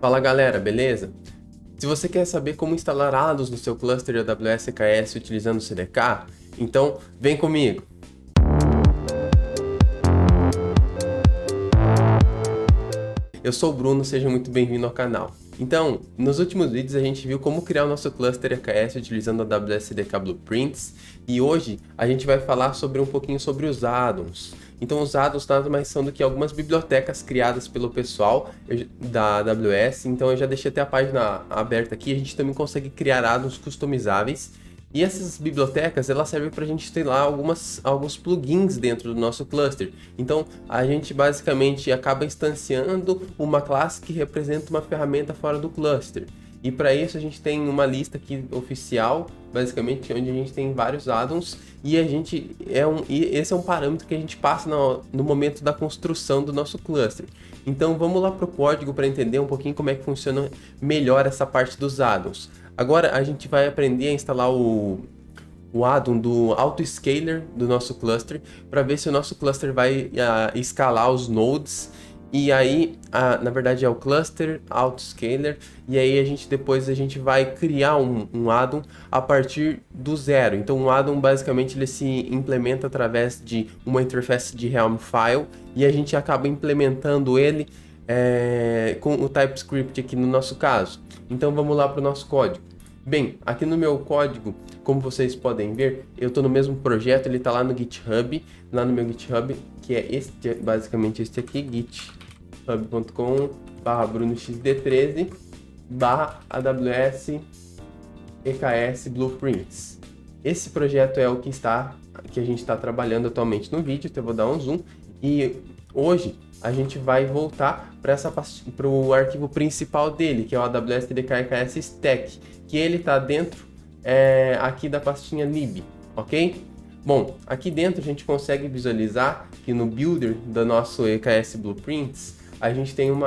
Fala galera, beleza? Se você quer saber como instalar ADOS no seu cluster AWS EKS utilizando o CDK, então vem comigo! Eu sou o Bruno, seja muito bem-vindo ao canal. Então, nos últimos vídeos a gente viu como criar o nosso cluster EKS utilizando a AWS CDK Blueprints e hoje a gente vai falar um pouquinho sobre os addons. Então os addons nada mais são do que algumas bibliotecas criadas pelo pessoal da AWS, então eu já deixei até a página aberta aqui, a gente também consegue criar addons customizáveis. E essas bibliotecas, elas servem para a gente ter lá alguns plugins dentro do nosso cluster. Então, a gente basicamente acaba instanciando uma classe que representa uma ferramenta fora do cluster. E para isso a gente tem uma lista aqui oficial, basicamente, onde a gente tem vários addons e esse é um parâmetro que a gente passa no momento da construção do nosso cluster. Então vamos lá para o código para entender um pouquinho como é que funciona melhor essa parte dos addons. Agora a gente vai aprender a instalar o addon do Autoscaler do nosso cluster para ver se o nosso cluster vai escalar os nodes. E aí, na verdade é o Cluster Autoscaler, e aí depois a gente vai criar um addon a partir do zero. Então um addon basicamente ele se implementa através de uma interface de Helm file e a gente acaba implementando ele com o TypeScript aqui no nosso caso. Então vamos lá para o nosso código. Bem, aqui no meu código, como vocês podem ver, eu estou no mesmo projeto, ele está lá no GitHub, lá no meu GitHub, que é basicamente este aqui, github.com/brunoxd13/AWS EKS Blueprints. Esse projeto é o que a gente está trabalhando atualmente no vídeo, então eu vou dar um zoom, e hoje a gente vai voltar para o arquivo principal dele, que é o AWS CDK EKS Stack, que ele está dentro aqui da pastinha lib, ok? Bom, aqui dentro a gente consegue visualizar que no builder do nosso EKS Blueprints a gente tem um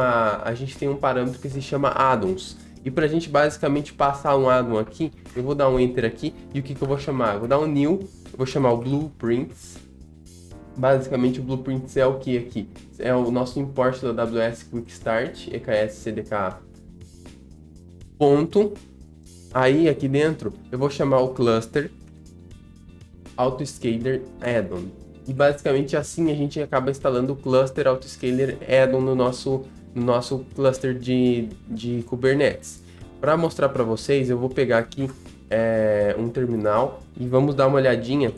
parâmetro que se chama addons. E para a gente basicamente passar um addon aqui, eu vou dar um enter aqui e o que eu vou chamar? Eu vou dar um new, eu vou chamar o Blueprints. Basicamente o Blueprints é o que aqui? É o nosso import da AWS Quick Start EKS CDK. Ponto. Aí aqui dentro eu vou chamar o cluster Autoscaler Addon. E basicamente assim a gente acaba instalando o cluster Autoscaler Addon no nosso cluster de Kubernetes. Para mostrar para vocês, eu vou pegar aqui um terminal e vamos dar uma olhadinha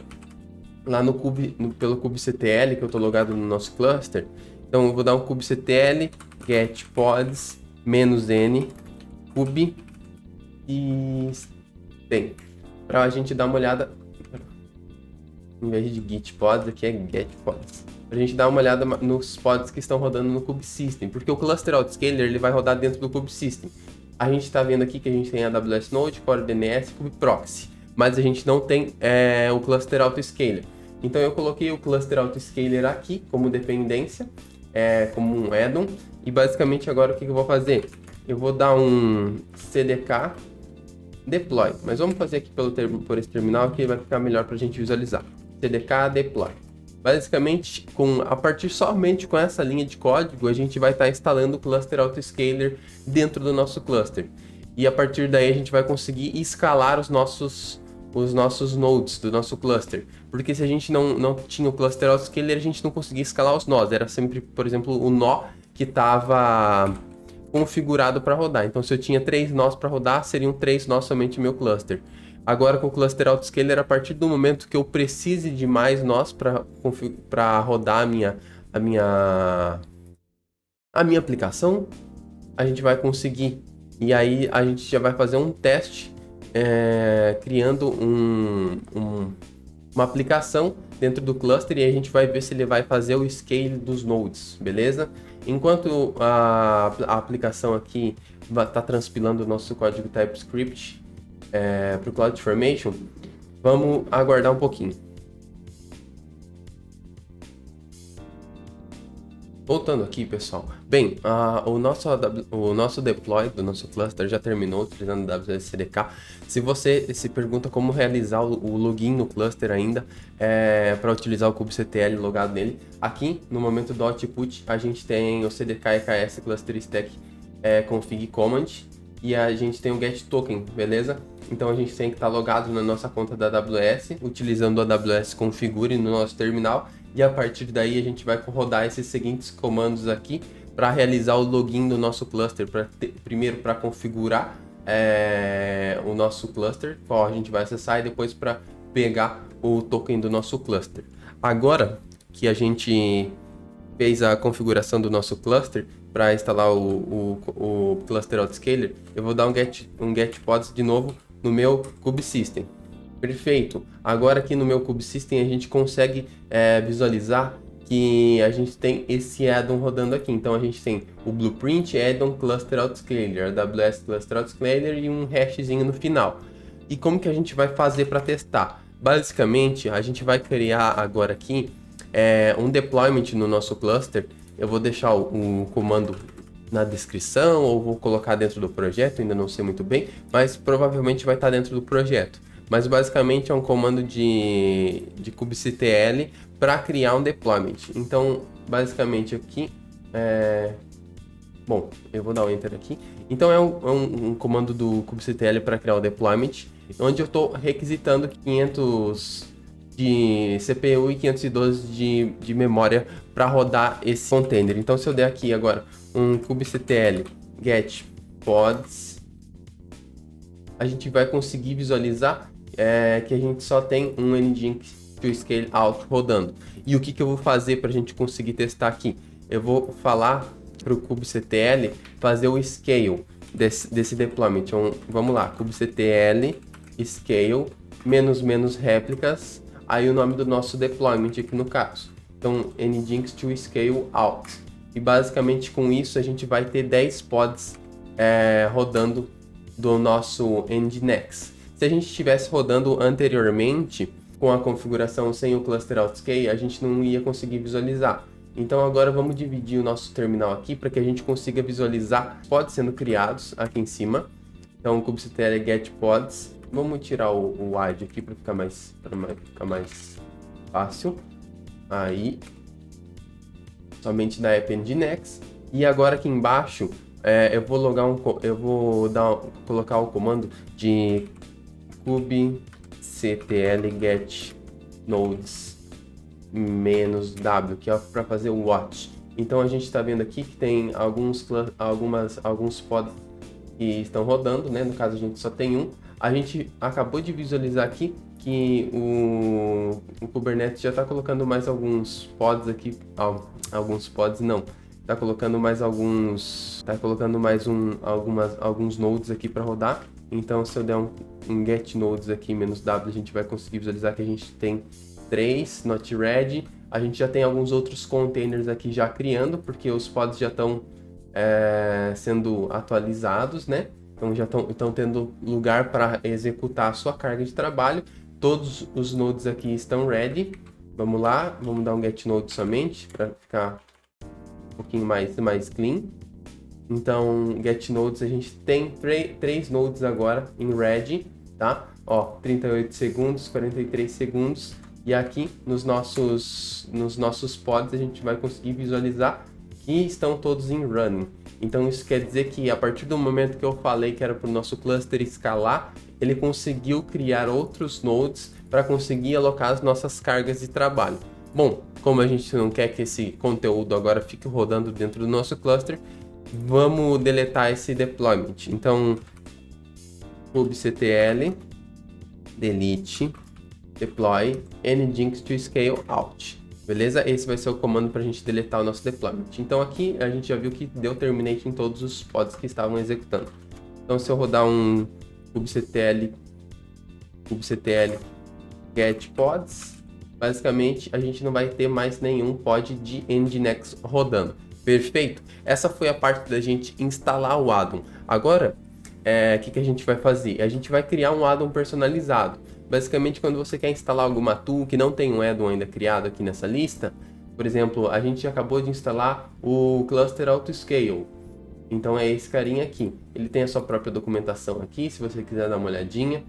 lá pelo kubectl que eu estou logado no nosso cluster. Então eu vou dar um kubectl get pods -n kube e tem para a gente dar uma olhada. Em vez de git pods, aqui é get pods. Pra gente dar uma olhada nos pods que estão rodando no kubesystem, porque o cluster autoscaler ele vai rodar dentro do kubesystem. A gente está vendo aqui que a gente tem AWS Node, Core DNS, kubeproxy, mas a gente não tem o cluster autoscaler. Então eu coloquei o cluster autoscaler aqui como dependência, como um addon, e basicamente agora o que eu vou fazer? Eu vou dar um cdk deploy, mas vamos fazer aqui por esse terminal que vai ficar melhor para a gente visualizar. CDK deploy. Basicamente, somente com essa linha de código, a gente vai estar instalando o cluster autoscaler dentro do nosso cluster. E a partir daí a gente vai conseguir escalar os nossos nodes do nosso cluster. Porque se a gente não tinha o cluster autoscaler, a gente não conseguia escalar os nós. Era sempre, por exemplo, o nó que estava configurado para rodar. Então, se eu tinha 3 nós para rodar, seriam 3 nós somente no meu cluster. Agora com o cluster autoscaler, a partir do momento que eu precise de mais nós para rodar a minha aplicação, a gente vai conseguir. E aí a gente já vai fazer um teste criando uma aplicação dentro do cluster e a gente vai ver se ele vai fazer o scale dos nodes, beleza? Enquanto a aplicação aqui está transpilando o nosso código TypeScript para o CloudFormation, vamos aguardar um pouquinho. Voltando aqui, pessoal. Bem, o nosso deploy do nosso cluster já terminou utilizando o AWS CDK. Se você se pergunta como realizar o login no cluster ainda, para utilizar o kubectl logado nele, aqui no momento do output a gente tem o CDK EKS Cluster Stack config command e a gente tem o get token, beleza? Então a gente tem que estar logado na nossa conta da AWS, utilizando o AWS configure no nosso terminal, e a partir daí a gente vai rodar esses seguintes comandos aqui para realizar o login do nosso cluster, primeiro para configurar o nosso cluster, qual a gente vai acessar, e depois para pegar o token do nosso cluster. Agora que a gente fez a configuração do nosso cluster para instalar o Cluster Autoscaler, eu vou dar um get pods de novo no meu kubesystem. Perfeito. Agora aqui no meu kubesystem a gente consegue visualizar que a gente tem esse addon rodando aqui. Então a gente tem o blueprint addon Cluster Autoscaler, AWS Cluster Autoscaler e um hashzinho no final. E como que a gente vai fazer para testar? Basicamente, a gente vai criar agora aqui um deployment no nosso cluster. Eu vou deixar o comando na descrição ou vou colocar dentro do projeto, ainda não sei muito bem, mas provavelmente vai estar dentro do projeto. Mas basicamente é um comando de kubectl para criar um deployment. Então, basicamente aqui, bom, eu vou dar um enter aqui. Então é um comando do kubectl para criar o deployment, onde eu estou requisitando 500 de CPU e 512 de memória para rodar esse container. Então se eu der aqui agora um kubectl get pods, a gente vai conseguir visualizar que a gente só tem um nginx to scale out rodando. E o que eu vou fazer para a gente conseguir testar aqui? Eu vou falar para o kubectl fazer o scale desse deployment. Então, vamos lá, kubectl scale -- réplicas, aí o nome do nosso deployment aqui no caso. Então, nginx to scale out. E basicamente com isso a gente vai ter 10 pods rodando do nosso nginx. Se a gente estivesse rodando anteriormente com a configuração sem o cluster autoscale, a gente não ia conseguir visualizar. Então agora vamos dividir o nosso terminal aqui para que a gente consiga visualizar pods sendo criados aqui em cima. Então kubectl get pods. Vamos tirar o wide aqui para ficar mais fácil. Aí, somente da app nginx. E agora aqui embaixo eu vou colocar o comando de kubectl get nodes -w, que é para fazer o watch. Então a gente está vendo aqui que tem alguns pods que estão rodando, né? No caso a gente só tem um. A gente acabou de visualizar aqui que o Kubernetes já está colocando mais alguns pods aqui, alguns pods não, está colocando mais alguns nodes aqui para rodar. Então se eu der um get nodes aqui -w, a gente vai conseguir visualizar que a gente tem 3 not ready. A gente já tem alguns outros containers aqui já criando, porque os pods já estão sendo atualizados, né? Então já estão tendo lugar para executar a sua carga de trabalho. Todos os nodes aqui estão ready. Vamos lá, vamos dar um get node somente para ficar um pouquinho mais clean. Então, get nodes, a gente tem 3 nodes agora em ready, tá? Ó, 38 segundos, 43 segundos. E aqui nos nossos pods a gente vai conseguir visualizar que estão todos em running. Então isso quer dizer que a partir do momento que eu falei que era para o nosso cluster escalar, ele conseguiu criar outros nodes para conseguir alocar as nossas cargas de trabalho. Bom, como a gente não quer que esse conteúdo agora fique rodando dentro do nosso cluster, vamos deletar esse deployment. Então, kubectl delete deploy nginx to scale out. Beleza? Esse vai ser o comando para a gente deletar o nosso deployment. Então aqui a gente já viu que deu terminate em todos os pods que estavam executando. Então se eu rodar um kubectl get pods, basicamente a gente não vai ter mais nenhum pod de nginx rodando. Perfeito? Essa foi a parte da gente instalar o addon. Agora, o que a gente vai fazer? A gente vai criar um addon personalizado. Basicamente, quando você quer instalar alguma tool que não tem um addon ainda criado aqui nessa lista, por exemplo, a gente acabou de instalar o Cluster Autoscale. Então é esse carinha aqui. Ele tem a sua própria documentação aqui, se você quiser dar uma olhadinha.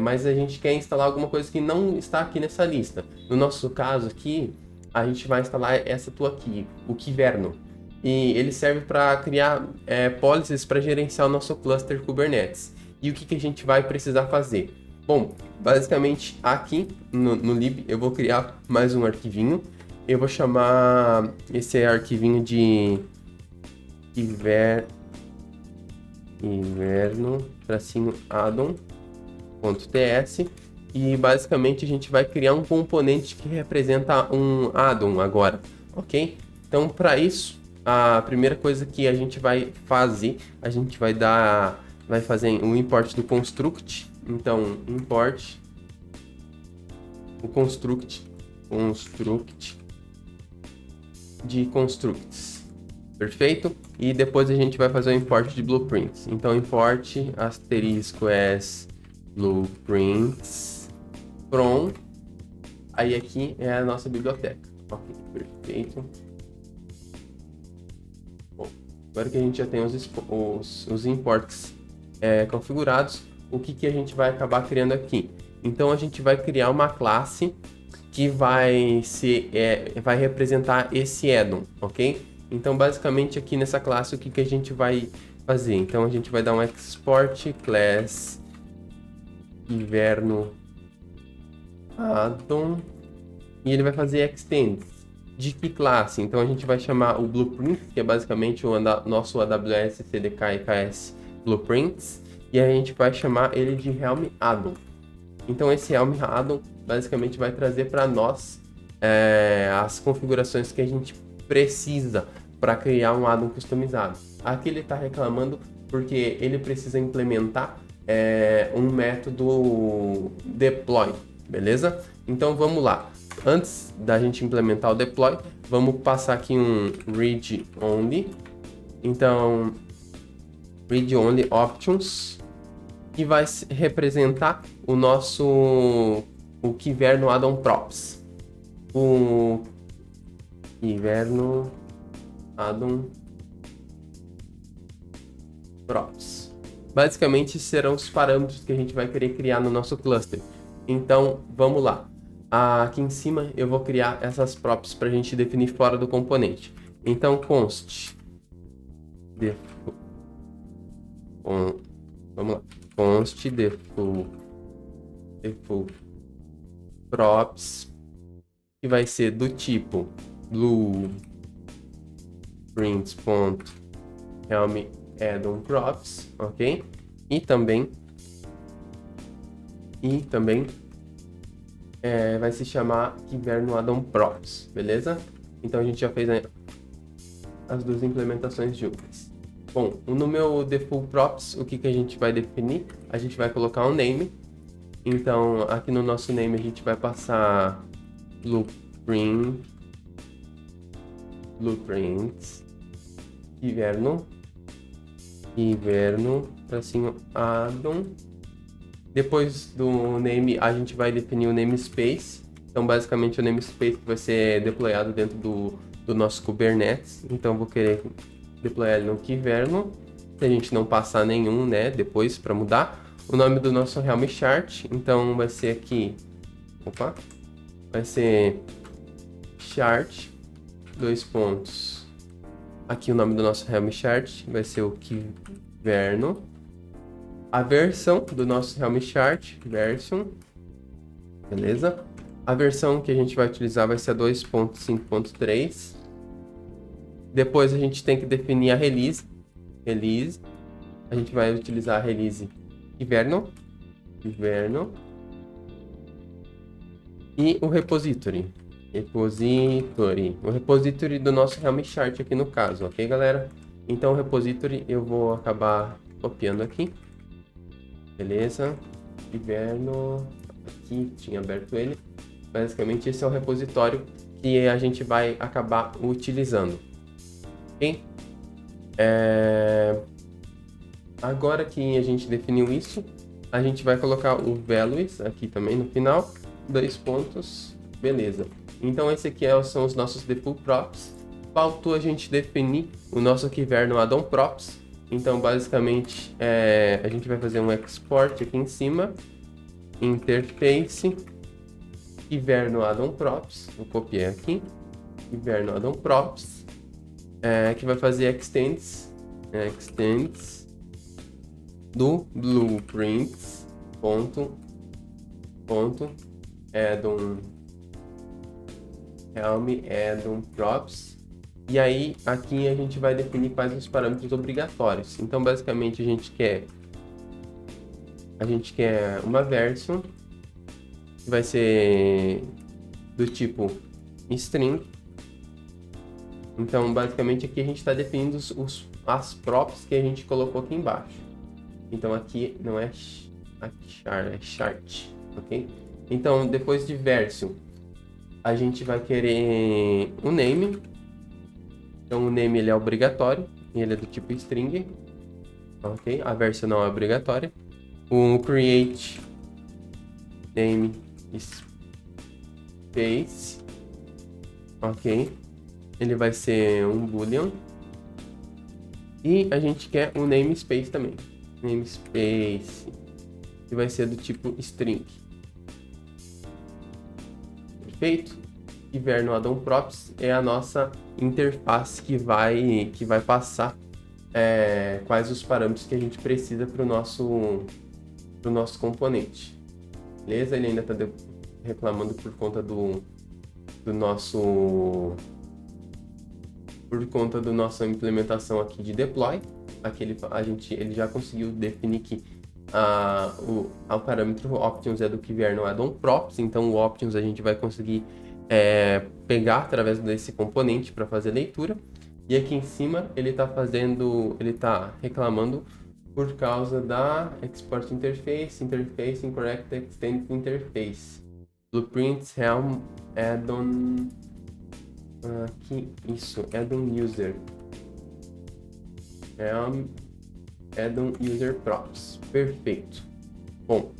Mas a gente quer instalar alguma coisa que não está aqui nessa lista. No nosso caso aqui, a gente vai instalar essa tool aqui, o Kyverno. e ele serve para criar policies para gerenciar o nosso cluster Kubernetes. E o que a gente vai precisar fazer? Bom, basicamente aqui no lib eu vou criar mais um arquivinho. Eu vou chamar esse arquivinho de inverno-addon.ts, e basicamente a gente vai criar um componente que representa um addon agora, ok? Então, para isso, a primeira coisa que a gente vai fazer, a gente vai fazer um import do construct. Então, import o construct de constructs, perfeito? E depois a gente vai fazer o import de blueprints. Então, import asterisco as blueprints from, aí aqui é a nossa biblioteca, ok, perfeito. Bom, agora que a gente já tem os imports configurados, o que a gente vai acabar criando aqui? Então a gente vai criar uma classe que vai representar esse addon, ok? Então basicamente aqui nessa classe o que a gente vai fazer? Então a gente vai dar um export class inverno addon e ele vai fazer extend. De que classe? Então a gente vai chamar o blueprint, que é basicamente o nosso AWS CDK EKS blueprints, e a gente vai chamar ele de Helm addon. Então esse Helm addon basicamente vai trazer para nós as configurações que a gente precisa para criar um addon customizado. Aqui ele está reclamando porque ele precisa implementar um método deploy, beleza? Então vamos lá. Antes da gente implementar o deploy, vamos passar aqui um read only. Então, read only options, que vai representar o Kyverno addon props. O Kyverno addon props. Basicamente serão os parâmetros que a gente vai querer criar no nosso cluster. Então, vamos lá. Aqui em cima eu vou criar essas props para a gente definir fora do componente. Então, const default props, que vai ser do tipo blueprints.helm addon props, ok? E também vai se chamar Kyverno addon props, beleza? Então a gente já fez as duas implementações juntas. Bom, no meu default props, o que a gente vai definir? A gente vai colocar um name. Então aqui no nosso name a gente vai passar blueprints Kyverno tracinho addon. Depois do name, a gente vai definir o namespace. Então, basicamente, o namespace vai ser deployado dentro do nosso Kubernetes. Então, vou querer deployar ele no Kyverno. Se a gente não passar nenhum, né, depois para mudar. O nome do nosso Helm chart, então, vai ser aqui... vai ser chart, 2 pontos. Aqui o nome do nosso Helm chart vai ser o Kyverno. A versão do nosso Helm chart, version, beleza? A versão que a gente vai utilizar vai ser a 2.5.3. Depois a gente tem que definir a release. A gente vai utilizar a release Kyverno. E o repository. O repository do nosso Helm chart aqui no caso, ok, galera? Então o repository eu vou acabar copiando aqui. Beleza, Kyverno, aqui tinha aberto ele. Basicamente esse é o repositório que a gente vai acabar utilizando, ok? Agora que a gente definiu isso, a gente vai colocar o values aqui também no final, 2 pontos, beleza. Então esse aqui são os nossos default props. Faltou a gente definir o nosso Kyverno addon props. Então, basicamente, a gente vai fazer um export aqui em cima, interface, Kyverno addon props, eu copiei aqui, Kyverno addon props, que vai fazer extends do blueprints ponto addon helm addon props. E aí aqui a gente vai definir quais os parâmetros obrigatórios. Então basicamente a gente quer uma version que vai ser do tipo string. Então basicamente aqui a gente está definindo as props que a gente colocou aqui embaixo. Então aqui não é chart, ok? Então depois de version a gente vai querer um name. Então o name ele é obrigatório, ele é do tipo string, ok? A version não é obrigatória. O create name space, ok? Ele vai ser um boolean. E a gente quer um namespace também. Namespace, que vai ser do tipo string. Perfeito? E ver no addon props é a nossa interface que vai passar quais os parâmetros que a gente precisa para o nosso componente. Beleza? Ele ainda está reclamando por conta do nosso... Por conta da nossa implementação aqui de deploy. Aqui ele já conseguiu definir que o parâmetro options é do que vier no addon props. Então o options a gente vai conseguir pegar através desse componente para fazer leitura. E aqui em cima ele está reclamando por causa da export interface incorrect extend interface blueprints helm addon aqui isso addon user helm addon user props. Perfeito. Bom,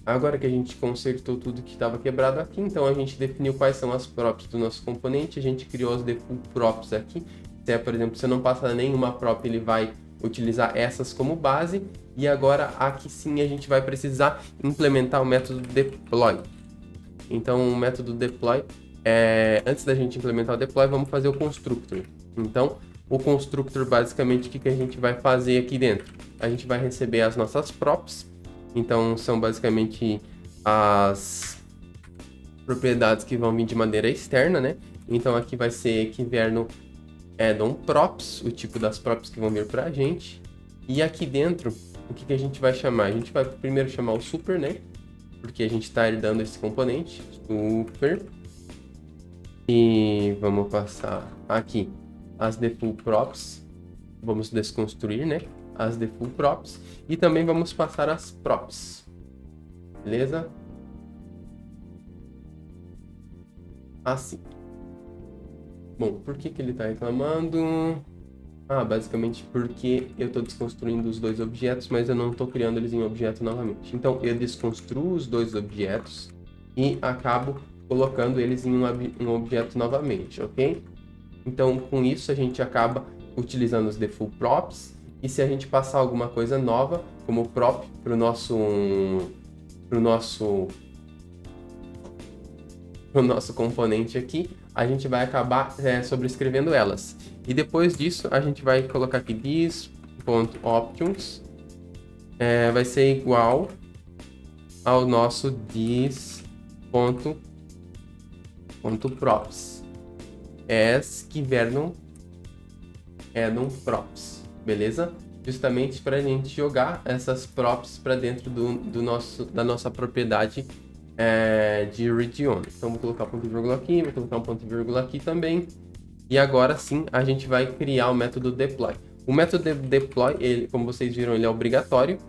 agora que a gente consertou tudo que estava quebrado aqui, então a gente definiu quais são as props do nosso componente, a gente criou as default props aqui. Se por exemplo, você não passa nenhuma prop, ele vai utilizar essas como base. E agora aqui sim a gente vai precisar implementar o método deploy. Então o método deploy, antes da gente implementar o deploy, vamos fazer o constructor. Então o constructor basicamente o que a gente vai fazer aqui dentro? A gente vai receber as nossas props. Então são basicamente as propriedades que vão vir de maneira externa, né? Então aqui vai ser que vier no addon props, o tipo das props que vão vir para a gente. E aqui dentro, o que a gente vai chamar? A gente vai primeiro chamar o super, né? Porque a gente está herdando esse componente, super. E vamos passar aqui as default props. Vamos desconstruir, né? As default props. E também vamos passar as props. Beleza? Assim. Bom, por que ele está reclamando? Basicamente porque eu estou desconstruindo os dois objetos, mas eu não estou criando eles em objeto novamente. Então, eu desconstruo os dois objetos e acabo colocando eles em um objeto novamente, ok? Então, com isso, a gente acaba utilizando os default props. E se a gente passar alguma coisa nova, como prop, para o nosso componente aqui, a gente vai acabar sobrescrevendo elas. E depois disso, a gente vai colocar aqui this.options vai ser igual ao nosso this.props as que vier no addon props, beleza? Justamente para a gente jogar essas props para dentro da nossa propriedade de region. Então vou colocar ponto e vírgula aqui, vou colocar um ponto e vírgula aqui também. E agora sim a gente vai criar o método deploy. O método deploy, ele, como vocês viram, ele é obrigatório.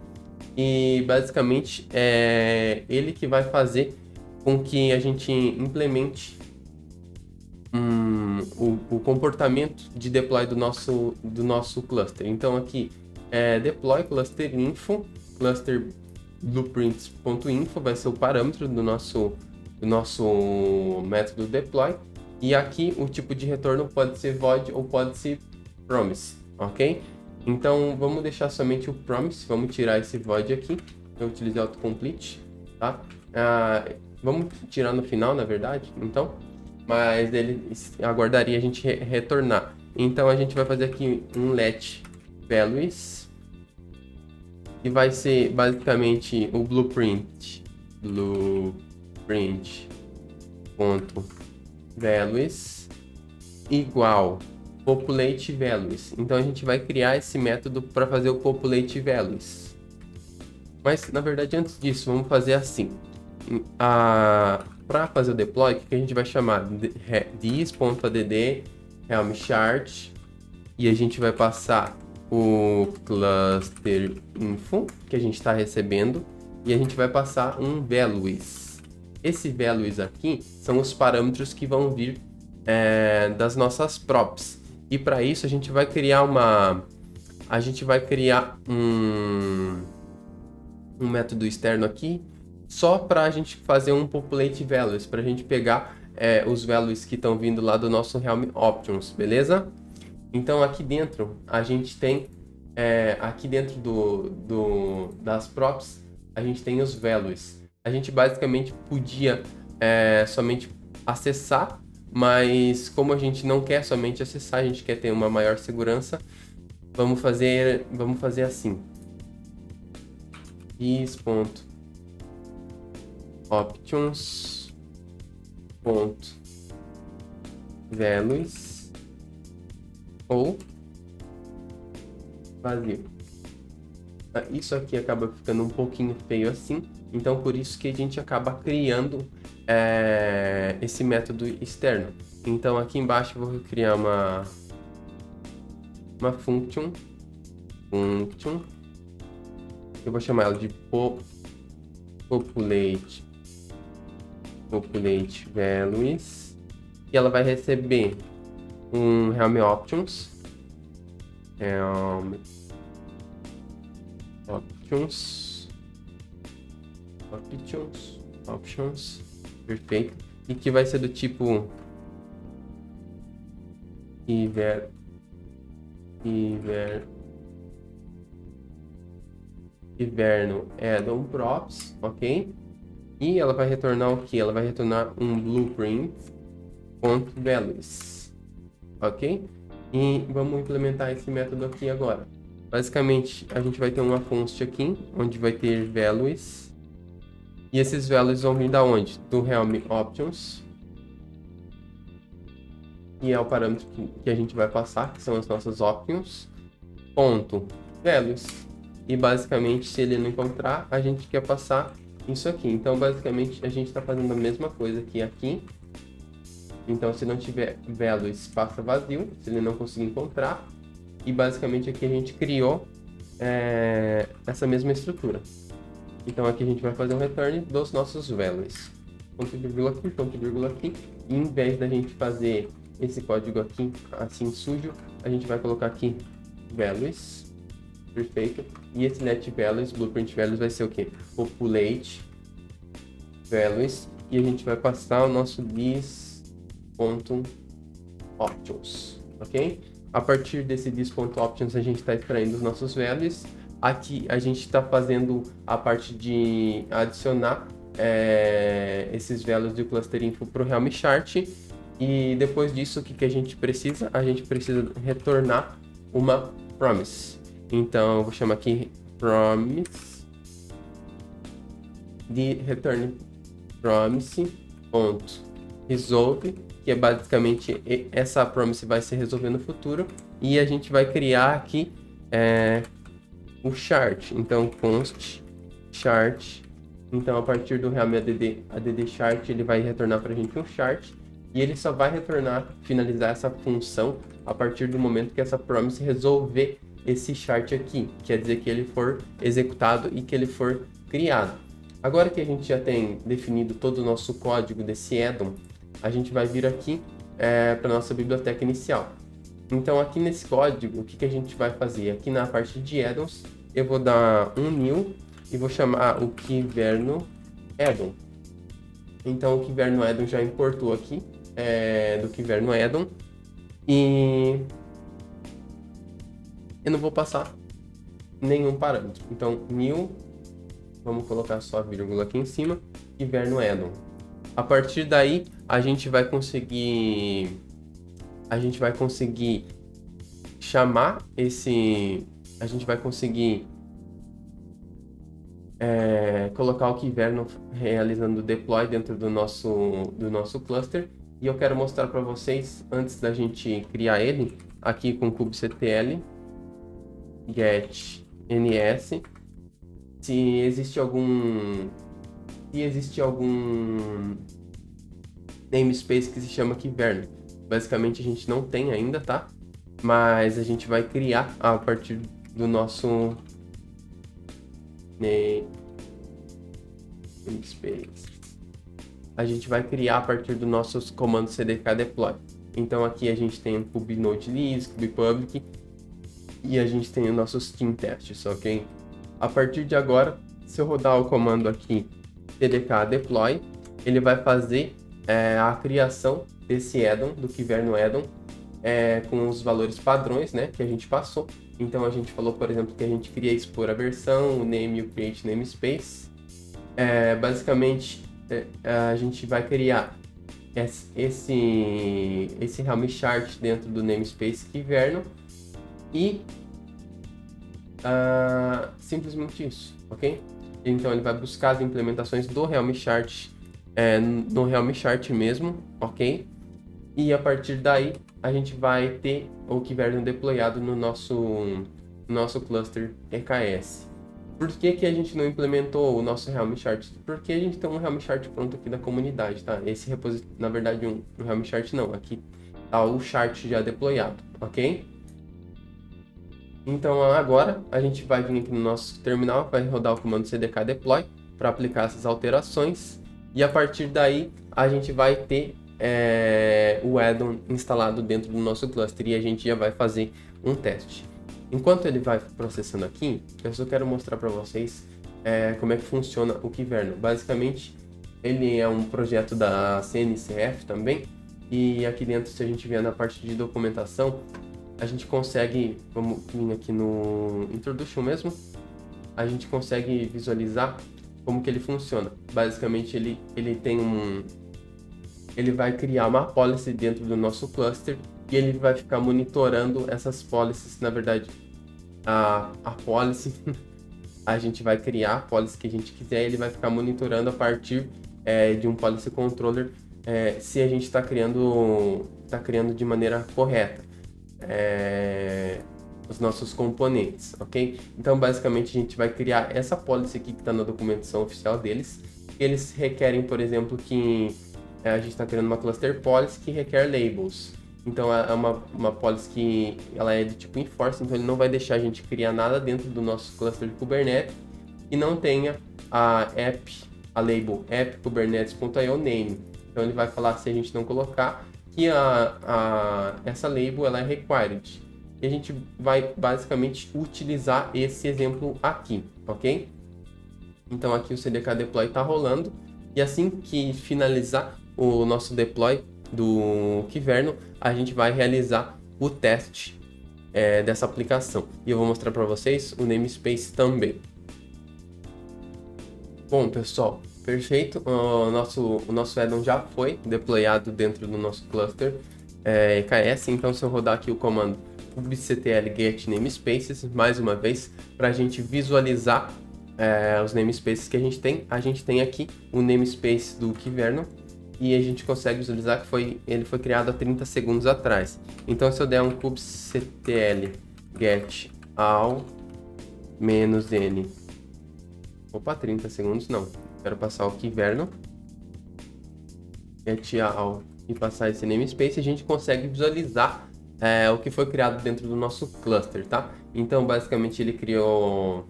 E basicamente é ele que vai fazer com que a gente implemente o comportamento de deploy do nosso cluster. Então aqui deploy cluster info, cluster blueprints.info vai ser o parâmetro do nosso método deploy. E aqui o tipo de retorno pode ser void ou pode ser promise, ok? Então vamos deixar somente o promise, vamos tirar esse void aqui. Eu utilizei autocomplete, tá? Vamos tirar no final, na verdade, então. Mas ele aguardaria a gente retornar Então a gente vai fazer aqui um let values, que vai ser basicamente o blueprint ponto values igual populate values. Então a gente vai criar esse método para fazer o populate values. Mas na verdade, antes disso, vamos fazer assim. Para fazer o deploy, que a gente vai chamar this.add Helm chart, e a gente vai passar o cluster info que a gente está recebendo, e a gente vai passar um values. Esse values aqui são os parâmetros que vão vir das nossas props. E para isso a gente vai criar um método externo aqui só para a gente fazer um populate values, para a gente pegar os values que estão vindo lá do nosso Helm Options, beleza? Então aqui dentro a gente tem aqui dentro das props a gente tem os values. A gente basicamente podia somente acessar, mas como a gente não quer somente acessar, a gente quer ter uma maior segurança, vamos fazer assim. Is.options.values ou vazio. Isso aqui acaba ficando um pouquinho feio assim, então por isso que a gente acaba criando esse método externo. Então aqui embaixo eu vou criar uma function, eu vou chamar ela de populate values, e ela vai receber um Helm Options, options, perfeito, e que vai ser do tipo inverno add-on props, ok? E ela vai retornar o que? Ela vai retornar um blueprint.values, ok? E vamos implementar esse método aqui agora. Basicamente, a gente vai ter uma function aqui, onde vai ter values. E esses values vão vir da onde? Do Helm Options. E é o parâmetro que a gente vai passar, que são as nossas options. Ponto values. E basicamente, se ele não encontrar, a gente quer passar isso aqui. Então, basicamente, a gente está fazendo a mesma coisa que aqui. Então, se não tiver values, passa vazio, se ele não conseguir encontrar. E basicamente aqui a gente criou essa mesma estrutura. Então aqui a gente vai fazer um return dos nossos values. Ponto vírgula aqui, ponto vírgula aqui. E em vez da gente fazer esse código aqui assim sujo, a gente vai colocar aqui values. Perfeito. E esse let values, blueprint values, vai ser o quê? Populate values. E a gente vai passar o nosso this.options, ok? A partir desse this.options a gente está extraindo os nossos values. Aqui a gente está fazendo a parte de adicionar esses values do cluster info para o Helm chart. E depois disso, o que a gente precisa? A gente precisa retornar uma promise. Então eu vou chamar aqui promise de return promise ponto resolve, que é basicamente essa promise vai se resolver no futuro, e a gente vai criar aqui o chart. Então const chart, então a partir do Helm add chart ele vai retornar para a gente um chart, e ele só vai retornar, finalizar essa função a partir do momento que essa promise resolver esse chart aqui, quer dizer que ele for executado e que ele for criado. Agora que a gente já tem definido todo o nosso código desse addon, a gente vai vir aqui para nossa biblioteca inicial. Então aqui nesse código, o que a gente vai fazer? Aqui na parte de addons, eu vou dar um new e vou chamar o Kyverno addon. Então o Kyverno addon já importou aqui do Kyverno addon, e eu não vou passar nenhum parâmetro. Então new, vamos colocar só a vírgula aqui em cima, Kyverno addon. A partir daí, a gente vai conseguir chamar esse... A gente vai conseguir colocar o Kyverno realizando deploy dentro do nosso cluster. E eu quero mostrar para vocês, antes da gente criar ele, aqui com kubectl get ns, se existe algum namespace que se chama Kyverno. Basicamente a gente não tem ainda, tá? Mas a gente vai criar a partir do nosso namespace. A gente vai criar a partir do nosso comando cdk deploy. Então aqui a gente tem o kubenodelist, kubectl e a gente tem os nossos team tests, ok? A partir de agora, se eu rodar o comando aqui cdk deploy, ele vai fazer a criação desse addon, do Kyverno addon, com os valores padrões, né, que a gente passou. Então a gente falou, por exemplo, que a gente queria expor a versão, o name e o create namespace. Basicamente, a gente vai criar esse Helm chart dentro do namespace Kyverno e simplesmente isso, ok? Então ele vai buscar as implementações do Helm chart no Helm chart mesmo, ok? E a partir daí a gente vai ter o Kyverno deployado no nosso cluster EKS. Por que a gente não implementou o nosso Helm chart? Porque a gente tem um Helm chart pronto aqui da comunidade, tá? Esse repositório, na verdade, um Helm chart não, aqui tá o chart já deployado, ok? Então agora a gente vai vir aqui no nosso terminal, vai rodar o comando cdk deploy para aplicar essas alterações. E a partir daí a gente vai ter o addon instalado dentro do nosso cluster e a gente já vai fazer um teste. Enquanto ele vai processando aqui, eu só quero mostrar para vocês como é que funciona o Kyverno. Basicamente, ele é um projeto da CNCF também, e aqui dentro, se a gente vier na parte de documentação, a gente consegue, vamos vir aqui no Introduction mesmo, a gente consegue visualizar como que ele funciona. Basicamente, ele vai criar uma policy dentro do nosso cluster e ele vai ficar monitorando essas policies. Na verdade, a policy, a gente vai criar a policy que a gente quiser e ele vai ficar monitorando a partir de um policy controller se a gente está criando de maneira correta os nossos componentes, ok? Então, basicamente, a gente vai criar essa policy aqui que está na documentação oficial deles. Eles requerem, por exemplo, que a gente está criando uma cluster policy que requer labels. Então, é uma policy que ela é de tipo enforce, então ele não vai deixar a gente criar nada dentro do nosso cluster de Kubernetes e não tenha a label app kubernetes.io name. Então, ele vai falar, se a gente não colocar, que essa label ela é required. E a gente vai basicamente utilizar esse exemplo aqui, ok? Então aqui o cdk deploy está rolando e assim que finalizar o nosso deploy do Kyverno, a gente vai realizar o teste dessa aplicação. E eu vou mostrar para vocês o namespace também. Bom, pessoal, perfeito. O nosso addon já foi deployado dentro do nosso cluster EKS. Então, se eu rodar aqui o comando kubectl get namespaces, mais uma vez, para a gente visualizar os namespaces que a gente tem aqui o namespace do Kyverno e a gente consegue visualizar que ele foi criado há 30 segundos atrás. Então, se eu der um kubectl get all -n, opa, 30 segundos não, quero passar o Kyverno get all e passar esse namespace, a gente consegue visualizar o que foi criado dentro do nosso cluster, tá? Então, basicamente, ele criou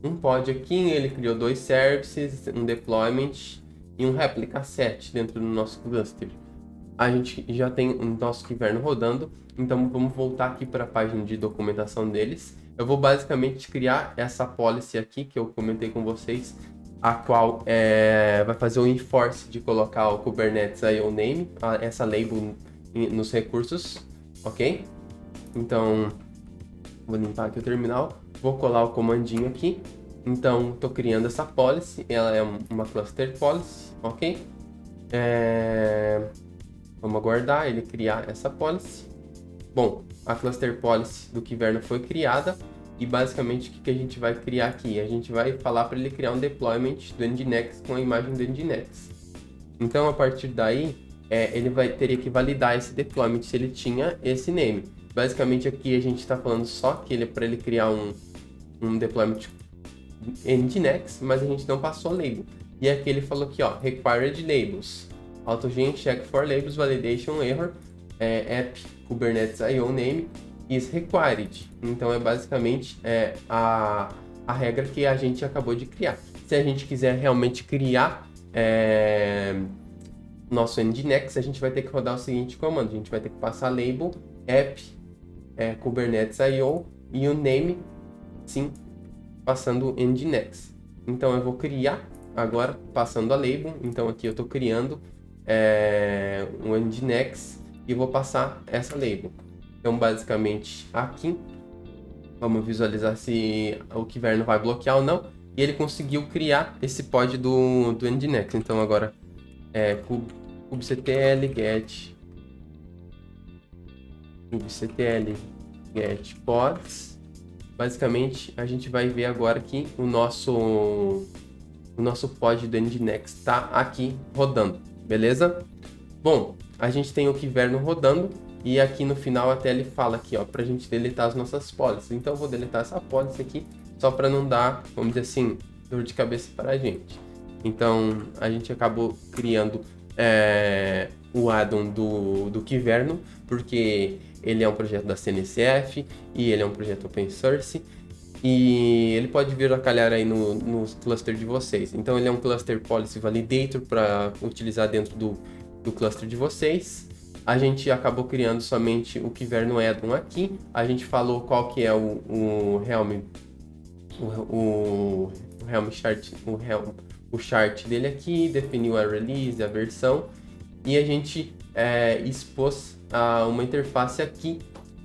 um pod aqui, ele criou 2 services, um deployment e um replica set dentro do nosso cluster. A gente já tem o nosso Kyverno rodando, então vamos voltar aqui para a página de documentação deles. Eu vou basicamente criar essa policy aqui que eu comentei com vocês, a qual vai fazer o enforce de colocar o Kubernetes IO name, essa label nos recursos, ok? Então, vou limpar aqui o terminal, vou colar o comandinho aqui. Então, estou criando essa policy, ela é uma cluster policy, ok? Vamos aguardar ele criar essa policy. Bom, a cluster policy do Kyverno foi criada. E basicamente o que a gente vai criar aqui? A gente vai falar para ele criar um deployment do Nginx com a imagem do Nginx. Então a partir daí, ele teria que validar esse deployment se ele tinha esse name. Basicamente aqui a gente está falando só que para ele criar um deployment Nginx, mas a gente não passou a label. E aqui ele falou aqui, ó, required labels, autogen check for labels validation error, app Kubernetes IO name is required. Então é basicamente a regra que a gente acabou de criar. Se a gente quiser realmente criar nosso Nginx, a gente vai ter que rodar o seguinte comando. A gente vai ter que passar label app Kubernetes IO e o name, sim, passando Nginx. Então eu vou criar agora passando a label. Então aqui eu estou criando um Nginx e vou passar essa label. Então basicamente aqui, vamos visualizar se o Kyverno vai bloquear ou não. E ele conseguiu criar esse pod do Nginx. Então agora kubectl get pods. Basicamente a gente vai ver agora que o nosso pod do Nginx está aqui rodando, beleza? Bom, a gente tem o Kyverno rodando e aqui no final até ele fala aqui, ó, pra gente deletar as nossas policies. Então eu vou deletar essa policy aqui só para não dar, vamos dizer assim, dor de cabeça para a gente. Então a gente acabou criando o addon do Kyverno, porque ele é um projeto da CNCF e ele é um projeto open source. E ele pode vir a calhar aí no cluster de vocês. Então ele é um cluster policy validator para utilizar dentro do cluster de vocês. A gente acabou criando somente o Kyverno addon aqui. A gente falou qual que é o Helm chart, o chart dele aqui, definiu a release, a versão, e a gente expôs uma interface aqui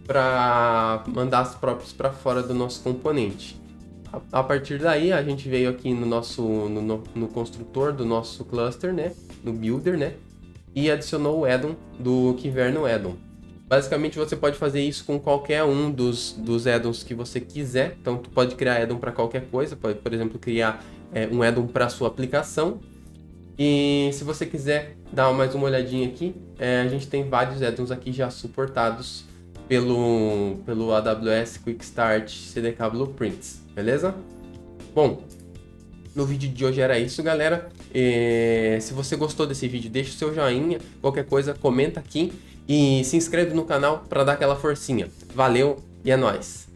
para mandar as props para fora do nosso componente. A partir daí a gente veio aqui no construtor do nosso cluster, né, no builder, né, e adicionou o addon do Kyverno addon. Basicamente você pode fazer isso com qualquer um dos addons que você quiser. Então tu pode criar addon para qualquer coisa, pode, por exemplo, criar um addon para sua aplicação. E se você quiser dar mais uma olhadinha aqui, a gente tem vários addons aqui já suportados pelo AWS Quick Start CDK Blueprints, beleza? Bom, no vídeo de hoje era isso, galera. Se você gostou desse vídeo, deixa o seu joinha, qualquer coisa comenta aqui e se inscreve no canal para dar aquela forcinha. Valeu e é nóis!